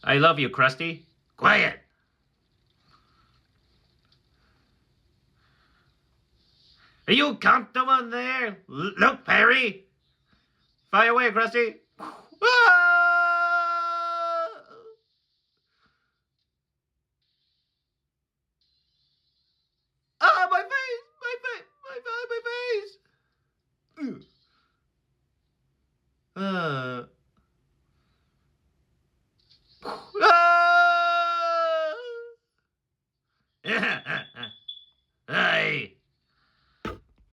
I love you, Krusty. Quiet. Are you comfortable there? Look, Perry. Fire away, Krusty.